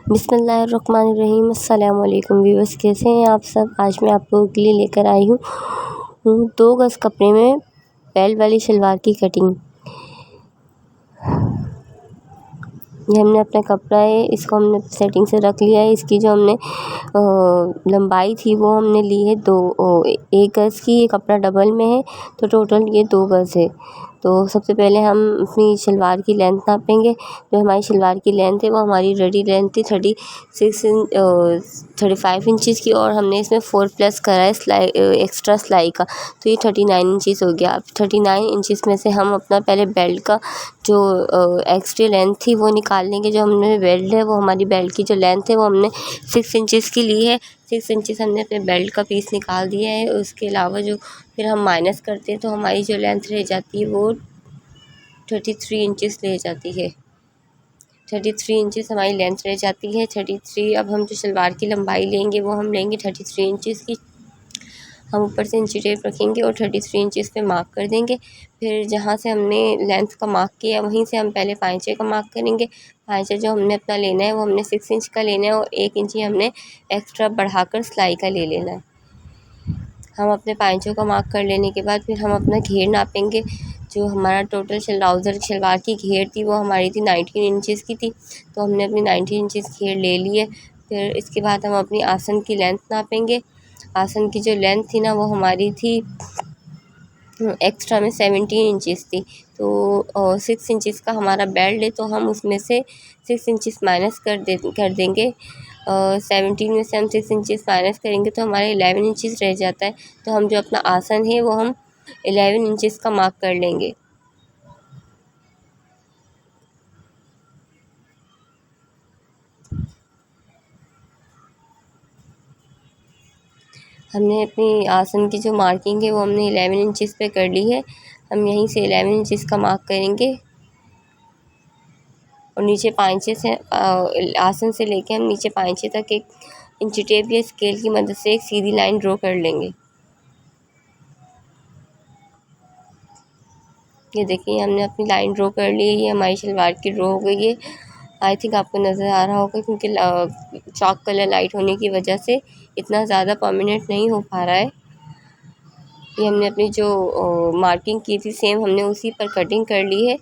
बिस्मिल्लाहिर्रहमानिर्रहीम। अस्सलाम वालेकुम व्यूअर्स, कैसे हैं आप सब। आज मैं आप लोगों के लिए लेकर आई हूँ 2 गज़ कपड़े में बेल्ट वाली शलवार की कटिंग। ये हमने अपना कपड़ा है, इसको हमने सेटिंग से रख लिया है। इसकी जो हमने लंबाई थी वो हमने ली है 1 गज़ की। ये कपड़ा डबल में है तो टोटल ये 2 गज़ है। तो सबसे पहले हम अपनी शलवार की लेंथ नापेंगे। जो हमारी शलवार की लेंथ है वो हमारी रेडी लेंथ थी 35 इंचज़ की, और हमने इसमें 4+ करा है सिलाई, एक्स्ट्रा सिलाई का, तो ये 39 इंचज़ हो गया। अब 39 इंचज़ में से हम अपना पहले बेल्ट का जो एक्स्ट्रा लेंथ थी वो निकाल लेंगे। जो हमने बेल्ट है वो हमारी बेल्ट की जो लेंथ है वो हमने 6 इंचज़ की ली है। 6 इंचज़ हमने अपने बेल्ट का पीस निकाल दिया है। उसके अलावा जो फिर हम माइनस करते हैं तो हमारी जो लेंथ रह जाती है वो 33 इंचज़ रह जाती है। 33 इंचज़ हमारी लेंथ रह जाती है। 33 अब हम जो शलवार की लंबाई लेंगे वो हम लेंगे 33 इंचज़ की। हम ऊपर से इंची टेप रखेंगे और 33 इंचज़ पे मार्क कर देंगे। फिर जहाँ से हमने लेंथ का मार्क किया वहीं से हम पहले पाँचे का मार्क करेंगे। पाँचा जो हमने अपना लेना है वो हमने 6 इंच का लेना है, और 1 इंची हमने एक्स्ट्रा बढ़ाकर सिलाई का ले लेना है। हम अपने पाँचों का मार्क कर लेने के बाद फिर हम अपना घेर नापेंगे। जो हमारा टोटल शलवार की घेर थी वो हमारी थी 19 इंचज़ की थी, तो हमने अपनी 19 इंचज़ घेर ले लिए। फिर इसके बाद हम अपनी आसन की लेंथ नापेंगे। आसन की जो लेंथ थी ना वो हमारी थी एक्स्ट्रा में 17 इंचज़ थी। तो 6 इंचज़ का हमारा बेल्ट है, तो हम उसमें से 6 इंचज़ माइनस कर देंगे। 17 में से हम 6 इंचज़ माइनस करेंगे तो हमारे 11 इंचज़ रह जाता है। तो हम जो अपना आसन है वो हम 11 इंचज़ का मार्क कर लेंगे। हमने अपनी आसन की जो मार्किंग है वो हमने 11 इंचज़ पे कर ली है। हम यहीं से 11 इंचज़ का मार्क करेंगे और नीचे पाँचे से आसन से लेके हम नीचे पाँचे तक एक इंची टेप या स्केल की मदद से एक सीधी लाइन ड्रॉ कर लेंगे। ये देखिए हमने अपनी लाइन ड्रॉ कर ली है। ये हमारी शलवार की ड्रॉ हो गई है। आई थिंक आपको नज़र आ रहा होगा, क्योंकि चॉक कलर लाइट होने की वजह से इतना ज़्यादा परमानेंट नहीं हो पा रहा है। ये हमने अपनी जो मार्किंग की थी सेम हमने उसी पर कटिंग कर ली है।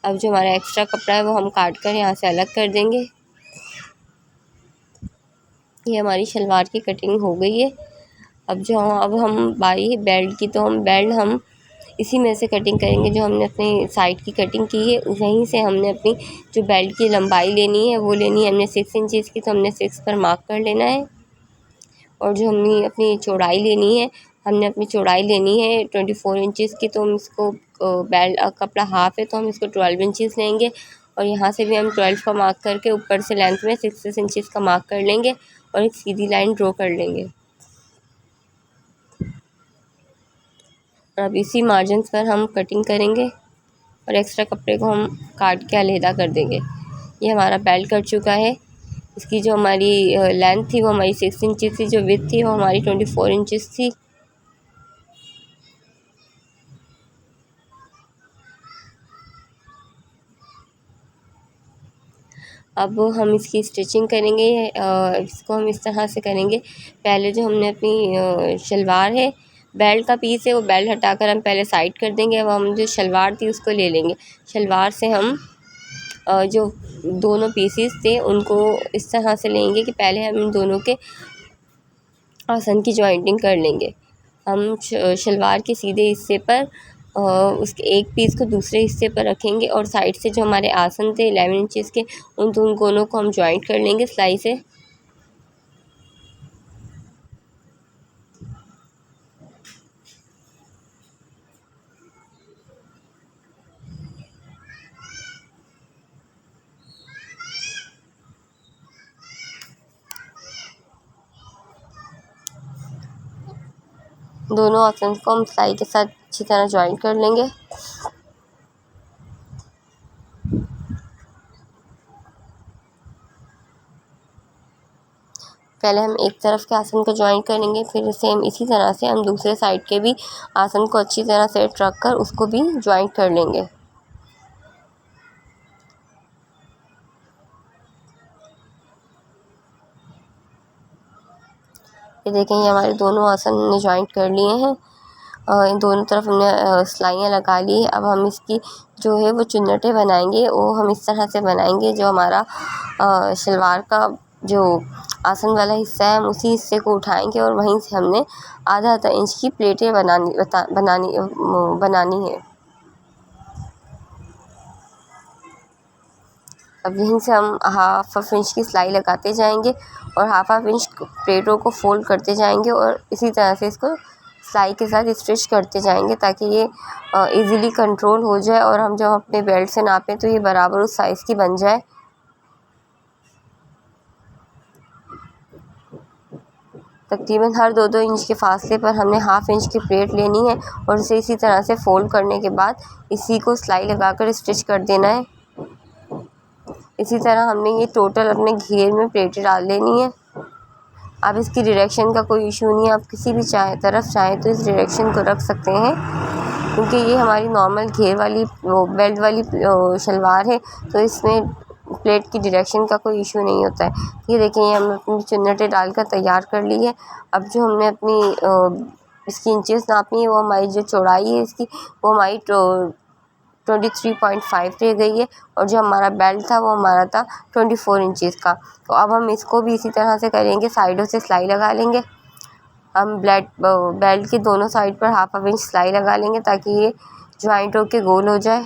अब जो हमारा एक्स्ट्रा कपड़ा है वो हम काट कर यहाँ से अलग कर देंगे। ये हमारी शलवार की कटिंग हो गई है। अब हम बारी है बेल्ट की, तो हम बेल्ट हम इसी में से कटिंग करेंगे। जो हमने अपनी साइड की कटिंग की है वहीं से हमने अपनी जो बेल्ट की लंबाई लेनी है वो लेनी है हमने 6 इंचज़ की, तो हमने 6 पर मार्क कर लेना है। और जो हमने अपनी चौड़ाई लेनी है, हमने अपनी चौड़ाई लेनी है 24 इंचज़ की, तो हम इसको बेल्ट कपड़ा हाफ है तो हम इसको 12 इंचज़ लेंगे। और यहाँ से भी हम 12 का मार्क करके ऊपर से लेंथ में 6 इंचज़ का मार्क कर लेंगे और एक सीधी लाइन ड्रॉ कर लेंगे। और अब इसी मार्जिन पर हम कटिंग करेंगे और एक्स्ट्रा कपड़े को हम काट के अलहदा कर देंगे। ये हमारा बेल्ट कट चुका है। इसकी जो हमारी लेंथ थी वो हमारी 6 इंचज़ थी, जो विड्थ थी वो हमारी 24 इंचज़ थी। अब हम इसकी स्टिचिंग करेंगे। इसको हम इस तरह से करेंगे। पहले जो हमने अपनी शलवार है, बेल्ट का पीस है, वो बेल्ट हटाकर हम पहले साइड कर देंगे। अब हम जो शलवार थी उसको ले लेंगे। शलवार से हम जो दोनों पीसीस थे उनको इस तरह से लेंगे कि पहले हम इन दोनों के आसन की जॉइंटिंग कर लेंगे। हम शलवार के सीधे हिस्से पर उसके एक पीस को दूसरे हिस्से पर रखेंगे और साइड से जो हमारे आसन थे 11 इंचज़ के उन दोनों को हम जॉइंट कर लेंगे सिलाई से। दोनों आसन को हम सिलाई के साथ अच्छी तरह जॉइंट कर लेंगे। पहले हम एक तरफ के आसन को जॉइन करेंगे, फिर सेम इसी तरह से हम दूसरे साइड के भी आसन को अच्छी तरह से रख कर उसको भी जॉइंट कर लेंगे। ये देखें, ये हमारे दोनों आसन हमने जॉइंट कर लिए हैं और इन दोनों तरफ हमने सिलाइयाँ लगा ली। अब हम इसकी जो है वो चुन्नटें बनाएंगे, वो हम इस तरह से बनाएंगे। जो हमारा शलवार का जो आसन वाला हिस्सा है, हम उसी हिस्से को उठाएंगे और वहीं से हमने आधा आधा इंच की प्लेटें बनानी है। अब यहीं से हम हाफ इंच की सिलाई लगाते जाएंगे और हाफ इंच प्लेटों को फोल्ड करते जाएंगे और इसी तरह से इसको सिलाई के साथ स्टिच करते जाएंगे ताकि ये इजीली कंट्रोल हो जाए और हम जब अपने बेल्ट से नापें तो ये बराबर उस साइज़ की बन जाए। तकरीबन हर 2-2 इंच के फासले पर हमने हाफ इंच की प्लेट लेनी है और इसे इसी तरह से फोल्ड करने के बाद इसी को सिलाई लगाकर स्टिच कर देना है। इसी तरह हमने ये टोटल अपने घेर में प्लेटें डाल लेनी है। अब इसकी डायरेक्शन का कोई इशू नहीं है, आप किसी भी तरफ चाहें तो इस डायरेक्शन को रख सकते हैं, क्योंकि ये हमारी नॉर्मल घेर वाली बेल्ट वाली शलवार है तो इसमें प्लेट की डायरेक्शन का कोई इशू नहीं होता है। ये देखें, ये हमने अपनी चुन्नटें डालकर तैयार कर ली है। अब जो हमने अपनी इसकी इंचेस नापनी है, वो हमारी जो चौड़ाई है इसकी, वो हमारी 23.5 रह गई है और जो हमारा बेल्ट था वो हमारा था 24 इंचेस का। तो अब हम इसको भी इसी तरह से करेंगे, साइडों से सिलाई लगा लेंगे। हम बेल्ट के दोनों साइड पर हाफ इंच सिलाई लगा लेंगे ताकि ये ज्वाइंट होके गोल हो जाए।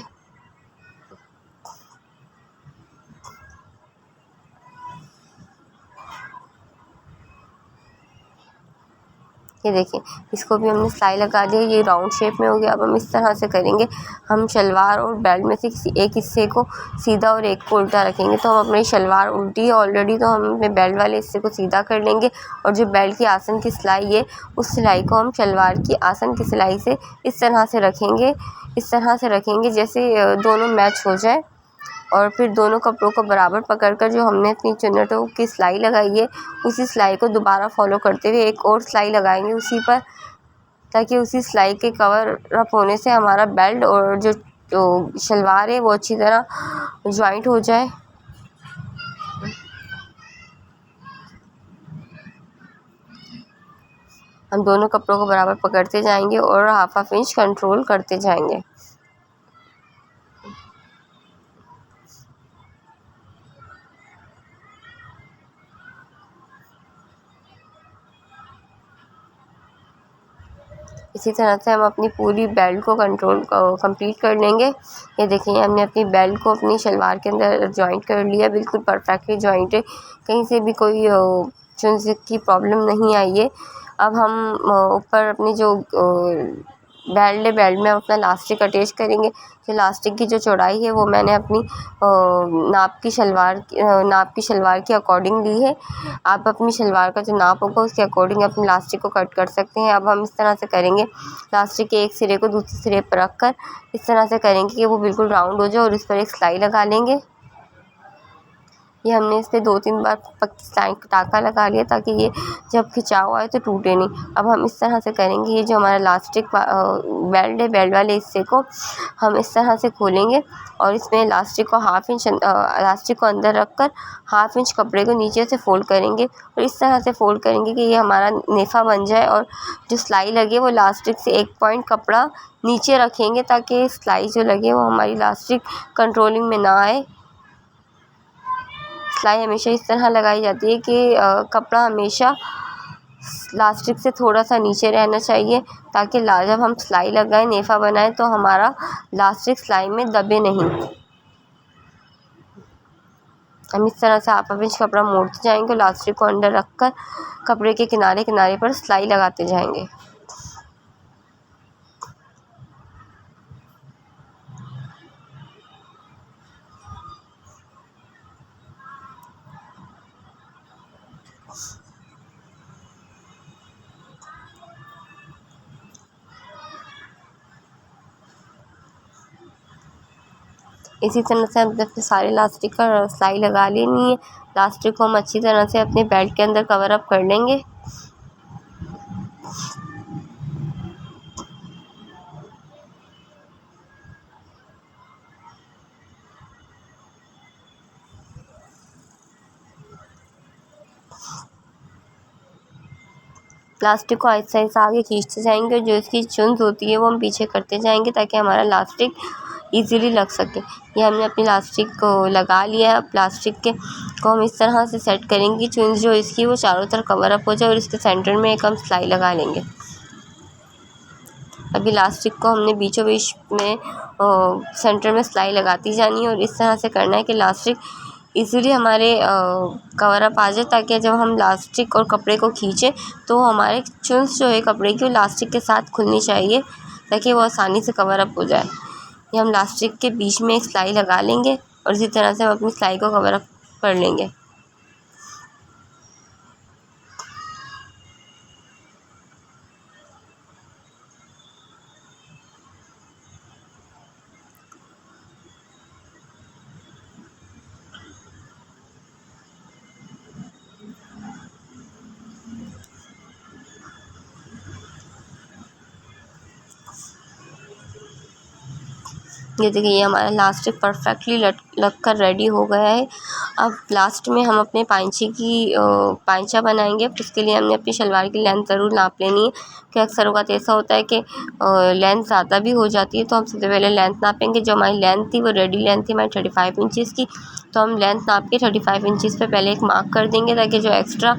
ये देखिए, इसको भी हमने सिलाई लगा दी है, ये राउंड शेप में हो गया। अब हम इस तरह से करेंगे, हम शलवार और बेल्ट में से किसी एक हिस्से को सीधा और एक को उल्टा रखेंगे। तो हम अपनी शलवार उल्टी है ऑलरेडी, तो हम अपने बेल्ट वाले हिस्से को सीधा कर लेंगे और जो बेल्ट की आसन की सिलाई है उस सिलाई को हम शलवार की आसन की सिलाई से इस तरह से रखेंगे, इस तरह से रखेंगे जैसे दोनों मैच हो जाए। और फिर दोनों कपड़ों को बराबर पकड़कर जो हमने अपनी चुन्नटों की सिलाई लगाई है उसी सिलाई को दोबारा फॉलो करते हुए एक और सिलाई लगाएंगे उसी पर, ताकि उसी सिलाई के कवर अप होने से हमारा बेल्ट और जो शलवार है वो अच्छी तरह ज्वाइंट हो जाए। हम दोनों कपड़ों को बराबर पकड़ते जाएंगे और हाफ इंच कंट्रोल करते जाएंगे। इसी तरह से हम अपनी पूरी बेल्ट को कंप्लीट कर लेंगे। ये देखिए, हमने अपनी बेल्ट को अपनी शलवार के अंदर जॉइंट कर लिया, बिल्कुल परफेक्टली जॉइंट है, कहीं से भी कोई चुन की प्रॉब्लम नहीं आई है। अब हम ऊपर अपनी जो बेल्ट है, बेल्ट में हम अपना लास्टिक अटैच करेंगे। जो लास्टिक की जो चौड़ाई है वो मैंने अपनी नाप की शलवार के अकॉर्डिंग ली है। आप अपनी शलवार का जो नाप होगा उसके अकॉर्डिंग अपनी लास्टिक को कट कर सकते हैं। अब हम इस तरह से करेंगे, लास्टिक के एक सिरे को दूसरे सिरे पर रख कर इस तरह से करेंगे कि वो बिल्कुल राउंड हो जाए और इस पर एक सिलाई लगा लेंगे। ये हमने इस पर 2-3 बार पक्की टाँका लगा लिया ताकि ये जब खिंचाव आए तो टूटे नहीं। अब हम इस तरह से करेंगे, ये जो हमारा बेल्ट है, बेल्ट वाले हिस्से को हम इस तरह से खोलेंगे और इसमें लास्टिक को अंदर रख कर हाफ इंच कपड़े को नीचे से फोल्ड करेंगे और इस तरह से फोल्ड करेंगे कि ये हमारा नेफा बन जाए। और जो सिलाई लगे वो लास्टिक से 1 पॉइंट कपड़ा नीचे रखेंगे ताकि सिलाई जो लगे वो हमारी लास्टिक कंट्रोलिंग में ना आए। सिलाई हमेशा इस तरह लगाई जाती है कि कपड़ा हमेशा लास्टिक से थोड़ा सा नीचे रहना चाहिए ताकि जब हम सिलाई लगाएं, नेफा बनाएं तो हमारा लास्टिक सिलाई में दबे नहीं। हम इस तरह से हाफ इंच कपड़ा मोड़ते जाएंगे, लास्टिक को अंदर रखकर कपड़े के किनारे किनारे पर सिलाई लगाते जाएंगे। इसी तरह से हम अपने सारे लास्टिक का सिलाई लगा लेनी है। लास्टिक को हम अच्छी तरह से अपने बेल्ट के अंदर कवर अप कर लेंगे। प्लास्टिक को आहिस्ता आहिस्ता आगे खींचते जाएंगे, जो इसकी चुन्स होती है वो हम पीछे करते जाएंगे ताकि हमारा इलास्टिक ईज़िली लग सके। ये हमने अपनी इलास्टिक को लगा लिया है। अब प्लास्टिक के को हम इस तरह से सेट करेंगे, चुन्स जो इसकी वो चारों तरफ कवर अप हो जाए, और इसके सेंटर में एक हम सिलाई लगा लेंगे। अब इलास्टिक को हमने बीचों बीच में सेंटर में सिलाई लगाती जानी है, और इस तरह से करना है कि इलास्टिक इजीली हमारे कवर अप आ जाए, ताकि जब हम इलास्टिक और कपड़े को खींचें तो हमारे चुन्स जो है कपड़े की इलास्टिक के साथ खुलनी चाहिए, ताकि वो आसानी से कवर अप हो जाए। ये हम इलास्टिक के बीच में एक सिलाई लगा लेंगे, और इसी तरह से हम अपनी सिलाई को कवर अप कर लेंगे। ये देखिए, ये हमारा इलास्टिक परफेक्टली लग कर रेडी हो गया है। अब लास्ट में हम अपने पाइंचा बनाएंगे। उसके लिए हमने अपनी शलवार की लेंथ ज़रूर नाप लेनी है, कि अक्सर वक्त ऐसा होता है कि लेंथ ज़्यादा भी हो जाती है। तो हम सबसे पहले लेंथ नापेंगे। जो हमारी लेंथ थी वो रेडी लेंथ थी हमारी 35 इंचज़ की, तो हम लेंथ नाप के 35 इंचज़ पे पहले एक मार्क कर देंगे, ताकि जो एक्स्ट्रा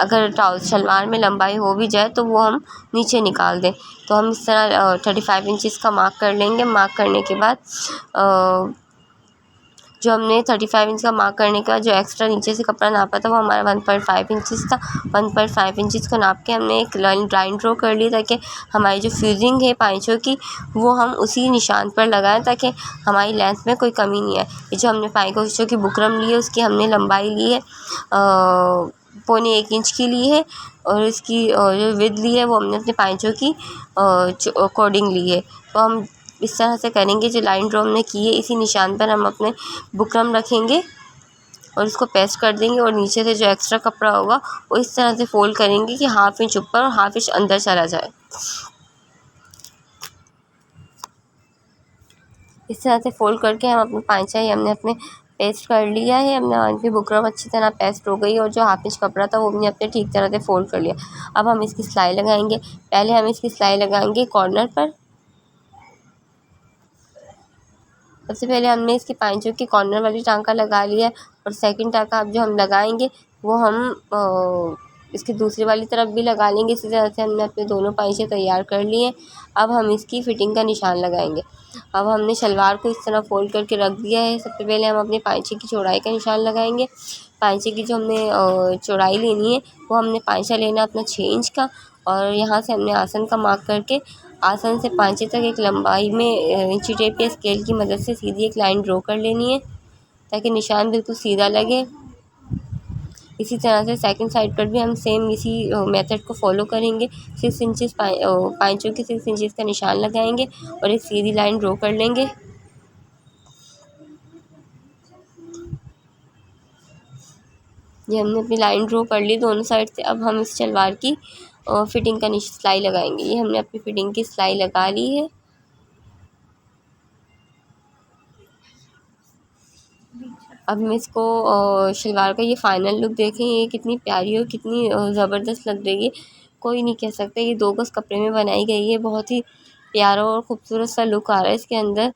अगर शलवार में लंबाई हो भी जाए तो वो हम नीचे निकाल दें। तो हम इस तरह 35 इंचज़ का मार्क कर लेंगे। मार्क करने के बाद जो हमने 35 इंच का मार्क करने के बाद जो एक्स्ट्रा नीचे से कपड़ा नापा था वो हमारा 1.5 इंचज़ था। 1.5 इंचज़ को नाप के हमने एक लाइन ड्रॉ कर ली, ताकि हमारी जो फ्यूजिंग है पाइंचों की वो हम उसी निशान पर लगाएं, ताकि हमारी लेंथ में कोई कमी नहीं आए। ये जो हमने पाइंचों की बुकरम ली है उसकी हमने लंबाई ली है 1.25 इंच की ली है, और इसकी जो विड्थ ली है वो हमने अपने पाइंचों की अकॉर्डिंग ली है। तो हम इस तरह से करेंगे। जो लाइन ड्रॉ हमने की है इसी निशान पर हम अपने बुकरम रखेंगे और इसको पेस्ट कर देंगे, और नीचे से जो एक्स्ट्रा कपड़ा होगा वो इस तरह से फोल्ड करेंगे कि 1/2 इंच ऊपर और 1/2 इंच अंदर चला जाए। इस तरह से फोल्ड करके हम अपने पाइंचा ही हमने अपने पेस्ट कर लिया है। हमने अपनी बुकरम अच्छी तरह पेस्ट हो गई, और जो 1/2 इंच कपड़ा था वो हमने अपने ठीक तरह से फोल्ड कर लिया। अब हम इसकी सिलाई लगाएंगे। पहले हम इसकी सिलाई लगाएंगे कॉर्नर पर। सबसे पहले हमने इसकी पाइंचों की कॉर्नर वाली टांका लगा लिया है, और सेकंड टांका अब जो हम लगाएंगे वो हम इसकी दूसरी वाली तरफ भी लगा लेंगे। इसी तरह से हमने अपने दोनों पाइंचे तैयार कर लिए हैं। अब हम इसकी फ़िटिंग का निशान लगाएंगे। अब हमने शलवार को इस तरह फोल्ड करके रख दिया है। सबसे पहले हम अपने पाइंचे की चौड़ाई का निशान लगाएंगे। पाइंचे की जो हमने चौड़ाई लेनी है वो हमने पाइंचा लेना अपना 6 इंच का, और यहाँ से हमने आसन का मार्क करके आसन से पाइंचे तक एक लंबाई में इंची टेप या स्केल की मदद से सीधी एक लाइन ड्रॉ कर लेनी है, ताकि निशान बिल्कुल सीधा लगे। इसी तरह से सेकंड साइड पर भी हम सेम इसी मेथड को फॉलो करेंगे। 6 इंचज़ पाइंचों की 6 इंचज़ का निशान लगाएंगे और एक सीधी लाइन ड्रॉ कर लेंगे। ये हमने अपनी लाइन ड्रॉ कर ली दोनों साइड से। अब हम इस शलवार की फिटिंग का सिलाई लगाएंगे। ये हमने अपनी फिटिंग की सिलाई लगा ली है। अब हम इसको शलवार का ये फ़ाइनल लुक देखें, ये कितनी प्यारी और कितनी ज़बरदस्त लग रही है। कोई नहीं कह सकता ये 2 गज़ कपड़े में बनाई गई है। बहुत ही प्यारा और ख़ूबसूरत सा लुक आ रहा है इसके अंदर।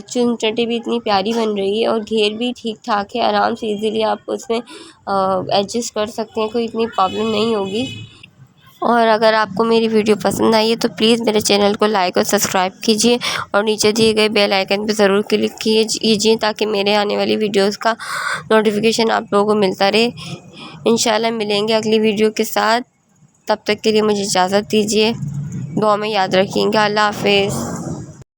चुन चटी भी इतनी प्यारी बन रही है, और घेर भी ठीक ठाक है। आराम से इजीली आप उसमें एडजस्ट कर सकते हैं, कोई इतनी प्रॉब्लम नहीं होगी। और अगर आपको मेरी वीडियो पसंद आई है तो प्लीज़ मेरे चैनल को लाइक और सब्सक्राइब कीजिए, और नीचे दिए गए बेल आइकन पर ज़रूर क्लिक कीजिए, ताकि मेरे आने वाली वीडियोस का नोटिफिकेशन आप लोगों को मिलता रहे। इंशाल्लाह मिलेंगे अगली वीडियो के साथ। तब तक के लिए मुझे इजाज़त दीजिए। दुआ में याद रखिएगा। अल्लाह हाफ़िज़।